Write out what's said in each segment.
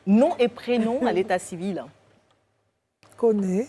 Nom et prénom à l'état civil. Kone,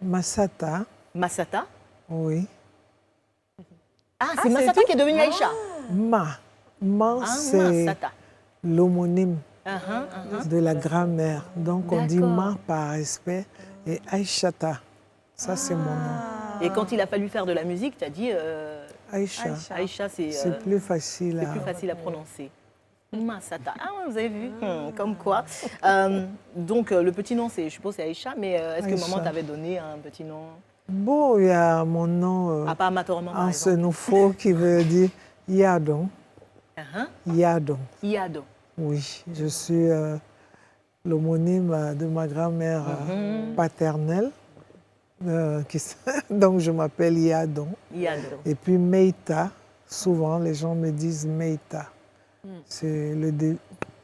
Massata, Massata. oui. Ah, c'est Massata qui est devenue Aïcha. Ma Ah, c'est Massata. l'homonyme Uh-huh. de la grand-mère. Donc on dit D'accord. Ma par respect et Aïchata. Ça c'est mon nom. Et quand il a fallu faire de la musique, tu as dit Aïcha. Aïcha, C'est plus facile c'est plus à... facile à prononcer. Massata. Ah, ouais, vous avez vu, comme quoi. Donc, le petit nom, je suppose, c'est Aïcha, mais est-ce que Aïcha. maman t'avait donné un petit nom? Bon, il y a mon nom Ah, pas amatorement, par en exemple. sénoufo qui veut dire Yadon. Uh-huh. Yadon. Iado. Oui, je suis l'homonyme de ma grand-mère paternelle. Donc je m'appelle Yadon. Iado. Et puis Meita, souvent les gens me disent Meita. C'est le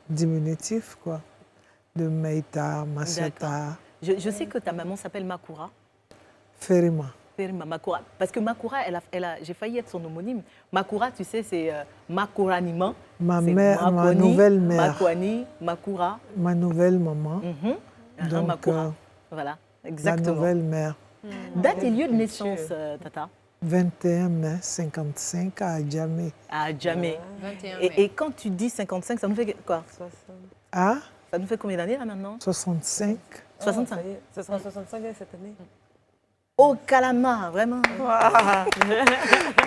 diminutif quoi, de Meita, Massata, Je sais que ta maman s'appelle Makura. Ferima. Makura. Parce que Makura, j'ai failli être son homonyme. Makura, tu sais, c'est Makuranima. Ma C'est mère, ma Makwani, nouvelle mère, Makwani, Makura. ma nouvelle maman, donc Makura. Voilà, la exactement. nouvelle mère. Date et lieu de naissance, Tata? 21 mai 55 à Djamé. À jamais. 21 mai. Et quand tu dis 55, ça nous fait quoi? À Ça nous fait combien d'années là maintenant? 65. 65. Ça sera 65 cette année. Oh, Kalama, vraiment.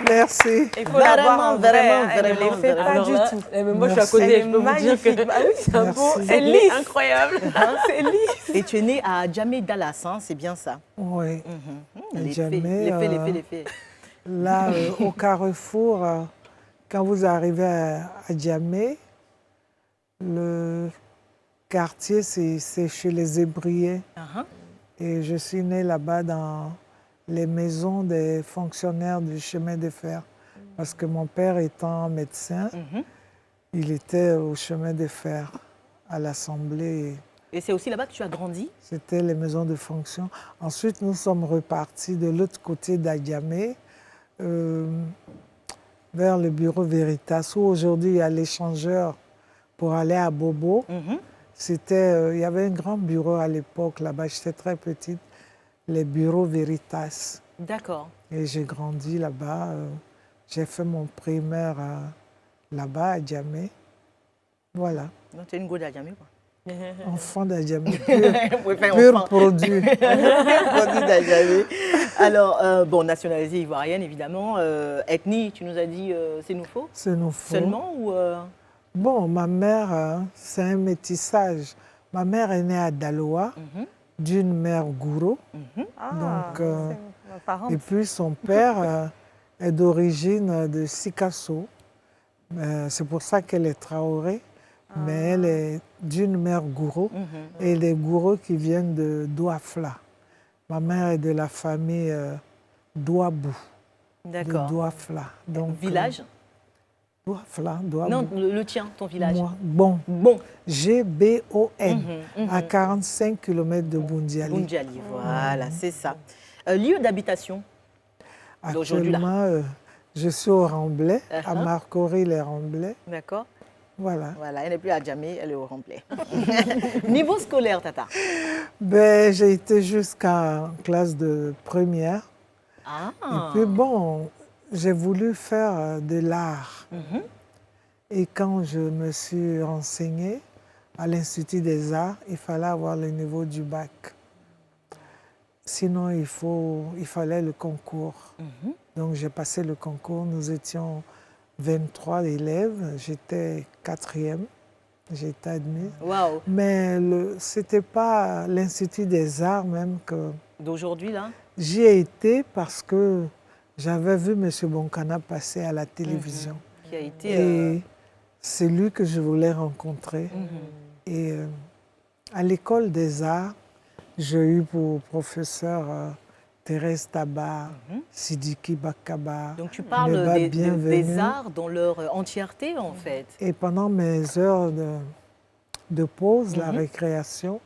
Merci. Il faut la voir en vrai, Vraiment, elle ne vraiment, les fait pas vraiment. du tout. Mais moi, je suis à Merci. côté, Elle je est peux vous dire que... magnifique. Ah oui, c'est un beau. Merci. C'est lisse. incroyable. C'est lisse. Et tu es né à Djamé Dallas, hein, c'est bien ça. Oui. Les Djamé, faits, les faits. Là, au Carrefour, quand vous arrivez à Djamé, le quartier, c'est chez les Hébriers. Et je suis née là-bas dans les maisons des fonctionnaires du chemin de fer. Parce que mon père étant médecin, il était au chemin de fer à l'Assemblée. Et c'est aussi là-bas que tu as grandi? C'était les maisons de fonction. Ensuite, nous sommes repartis de l'autre côté d'Adjamé, vers le bureau Veritas, où aujourd'hui il y a l'échangeur pour aller à Bobo. Il y avait un grand bureau à l'époque là-bas, j'étais très petite, les bureaux Veritas. D'accord. Et j'ai grandi là-bas. J'ai fait mon primaire là-bas à Djamé. Voilà, Donc tu es une go d'Adjamé, quoi. enfant d'Adjamé, Oui, enfin, pur enfin. produit. Grandi d'Adjamé. Alors, bon, nationalité ivoirienne, évidemment. Ethnie, tu nous as dit, c'est nous faux? C'est nous faux. Seulement ou Bon, ma mère, c'est un métissage. Ma mère est née à Daloa, d'une mère gouro. Donc, et puis son père est d'origine de Sikasso. C'est pour ça qu'elle est Traoré. Mais elle est d'une mère gouro. Et les gouros qui viennent de Douafla. Ma mère est de la famille Douabou. D'accord. De Douafla. Donc, Village? Douafla, Douabou. Non, le tien, ton village. Moi, bon. Bon. G-B-O-N, à 45 km de Boundiali. Boundiali, voilà, c'est ça. Lieu d'habitation d'aujourd'hui, là. Actuellement, je suis au Remblai, à Marcory-les-Remblais. D'accord. Voilà. Voilà, elle n'est plus à Djamé, elle est au Remblai. Niveau scolaire, Tata? Ben, j'ai été jusqu'en classe de première. Ah. Et puis bon, j'ai voulu faire de l'art. Et quand je me suis renseignée à l'Institut des Arts, il fallait avoir le niveau du bac. Sinon, il fallait le concours. Donc j'ai passé le concours, nous étions 23 élèves, j'étais 4e, j'ai été admise. Waouh. Mais ce n'était pas l'Institut des Arts même que... D'aujourd'hui, là? J'y ai été parce que j'avais vu M. Bonkana passer à la télévision. Qui a été... Et c'est lui que je voulais rencontrer. Et à l'école des arts, j'ai eu pour professeur Thérèse Tabar, Sidiki Bakaba. Donc tu parles Neba des Bienvenue. arts dans leur entièreté, en fait. Et pendant mes heures de pause, la récréation,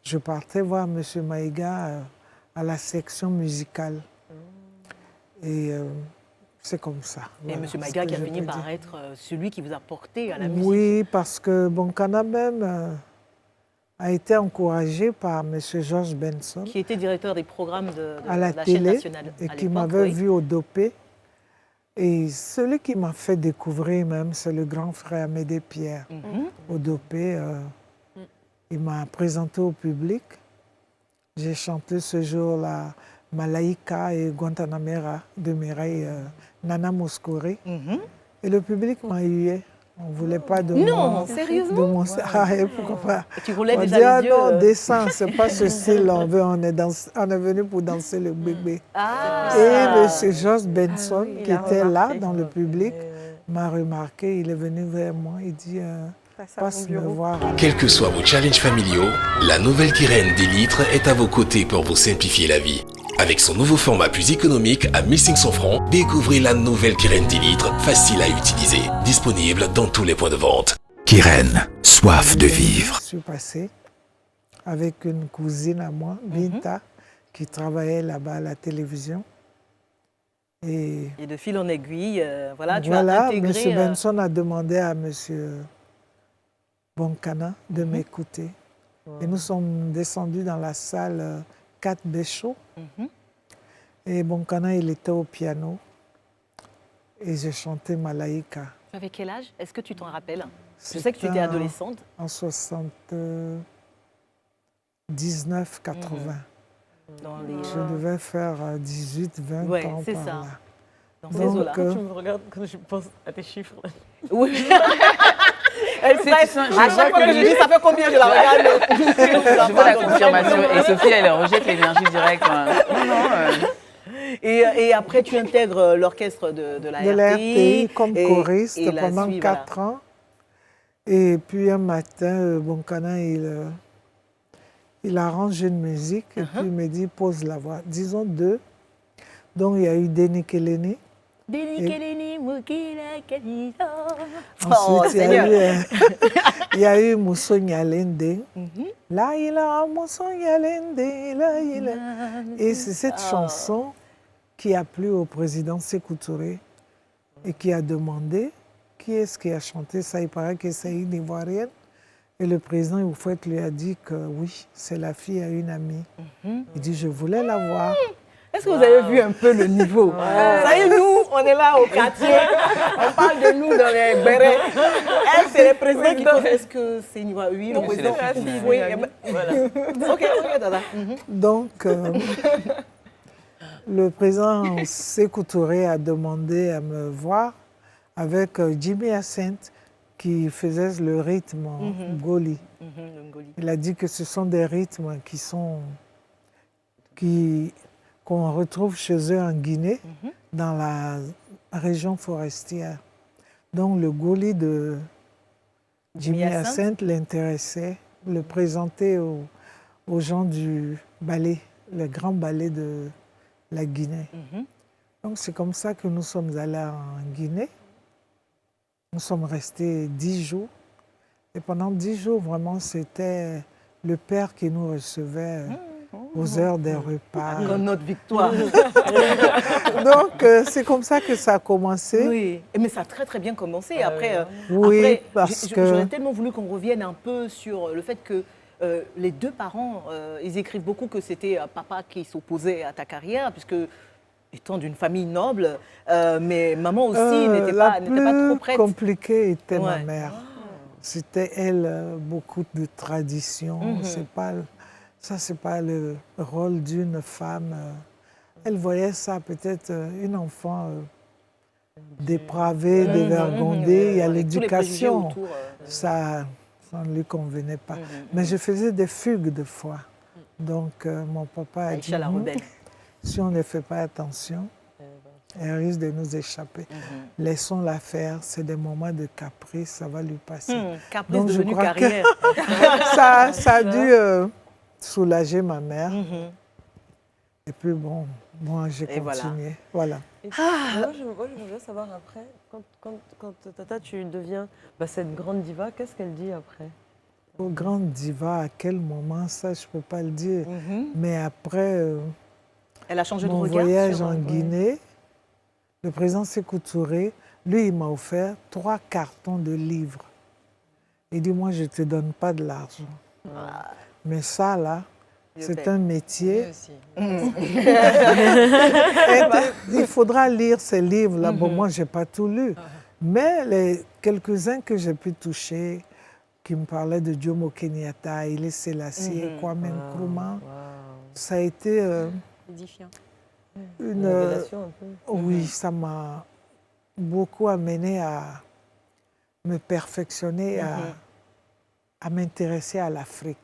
je partais voir M. Maïga à la section musicale. Et c'est comme ça. Et Voilà, M. ce Maïga que qui a je fini peux par dire. être celui qui vous a porté à la musique. Oui, parce que Bonkana même a été encouragé par M. Georges Benson Qui était directeur des programmes de à la chaîne télé nationale. et à qui l'époque, m'avait oui. vu au dopé. Et celui qui m'a fait découvrir même, c'est le grand frère Amédée Pierre. Au dopé, il m'a présenté au public. J'ai chanté ce jour-là Malaika et Guantanamera de Mireille Nana Mouskouri. Et le public m'a hué. On ne voulait pas de Non, moi. sérieusement? De mon... Ah, et pourquoi pas? Et tu roulais On déjà dit, ah les yeux. non, descends, c'est pas ce style, on est venu pour danser le bébé. Ah. Et M. Georges Benson, il qui a était là remarqué. dans le public, Ouais. m'a remarqué, il est venu vers moi, il dit, passe me voir. Quels que soient vos challenges familiaux, la nouvelle Kyrène 10 litres est à vos côtés pour vous simplifier la vie. Avec son nouveau format plus économique à 1500 francs, découvrez la nouvelle Kyrène 10 litres, facile à utiliser, disponible dans tous les points de vente. Kyrène, soif de vivre. Je suis passée avec une cousine à moi, Binta, qui travaillait là-bas à la télévision. Et Et de fil en aiguille, voilà, tu voilà, as intégré... M. Benson a demandé à M. Bonkana de m'écouter. Et nous sommes descendus dans la salle 4 Béchot. Et Bonkana, il était au piano. Et j'ai chanté Malaika. Tu avais quel âge? Est-ce que tu t'en rappelles? Je sais que tu étais adolescente. En 79, 80. Dans les, Je devais faire 18, 20 Ouais, ans c'est par ça. là. dans ces Donc, eaux-là. Tu me regardes quand je pense à tes chiffres. Oui. Elle Tu stresse. sens- je À vois chaque fois que que je dis, ça fait combien? Je la regarde. Je vois la confirmation. Et Sophie, elle rejette l'énergie directe. Non, non. Et après, tu intègres l'orchestre de la De la RTI comme et- choriste et la pendant suite, 4 ans. Et puis un matin, Bonkana, il arrange une musique et puis il me dit pose la voix. Disons 2. Donc il y a eu Denis Keleni. Oh, Ensuite, Seigneur. il y a eu Mousso Nyalende. Là, il a Mousso Nyalende, là, il a. Et c'est cette chanson qui a plu au président Sékou Touré et qui a demandé qui est-ce qui a chanté ça. Il paraît que c'est une Ivoirienne. Et le président Oufouette lui a dit que oui, c'est la fille à une amie. Il dit, je voulais la voir. Est-ce que vous avez vu un peu le niveau? Ça y est, nous, on est là au quartier, on parle de nous dans les bérets. Elle, c'est le président qui pose. Est-ce que c'est une voix? Oui, le c'est président. la fille Oui, d'une eh ben, amie. voilà. Ok, Dada. Donc, le président Sékou Touré a demandé à me voir avec Jimmy Hyacinthe qui faisait le rythme en Goli. Le Ngoli. Il a dit que ce sont des rythmes qu'on retrouve chez eux en Guinée, dans la région forestière. Donc le Goli de Jimmy Hyacinthe l'intéressait, le présentait aux gens du ballet, le grand ballet de la Guinée. Donc c'est comme ça que nous sommes allés en Guinée. Nous sommes restés 10 jours. Et pendant 10 jours, vraiment, c'était le père qui nous recevait aux heures des repas. Comme notre victoire. Donc, c'est comme ça que ça a commencé. Oui, mais ça a très très bien commencé. Après, Oui, après, parce que- j'aurais tellement voulu qu'on revienne un peu sur le fait que les deux parents, ils écrivent beaucoup que c'était papa qui s'opposait à ta carrière, puisque étant d'une famille noble, mais maman aussi n'était pas trop La prête. plus compliquée était ma Ouais. mère. C'était elle, beaucoup de traditions. C'est pas le rôle d'une femme. Elle voyait ça peut-être une enfant dépravée, dévergondée. Il y a Avec tous les préjugés l'éducation. autour, Ça ne lui convenait pas. Mais je faisais des fugues de foi. Donc mon papa a dit, Aïcha la rebelle. si on ne fait pas attention, elle risque de nous échapper. Laissons-la faire, c'est des moments de caprice, ça va lui passer. Caprice Donc, je devenue crois que- carrière. Ça a dû soulager ma mère. Et puis bon, moi j'ai Et voilà. continué. Voilà. Moi, je voudrais savoir après, quand Tata, tu deviens cette grande diva, qu'est-ce qu'elle dit après? Au grande diva, à quel moment, ça je ne peux pas le dire. Mais après Elle a changé de mon regard voyage sur, en Guinée, le président Sékou Touré, lui, il m'a offert 3 cartons de livres. Il dit, moi, je ne te donne pas de l'argent. Mais ça, là, c'est un métier. Il faudra lire ces livres-là. Bon, moi, je n'ai pas tout lu. Mais les quelques-uns que j'ai pu toucher, qui me parlaient de Jomo Kenyatta, Haïlé Sélassié, Kwame Nkrumah, ça a été édifiant. une révélation un peu. Oui, ça m'a beaucoup amené à me perfectionner, à m'intéresser à l'Afrique.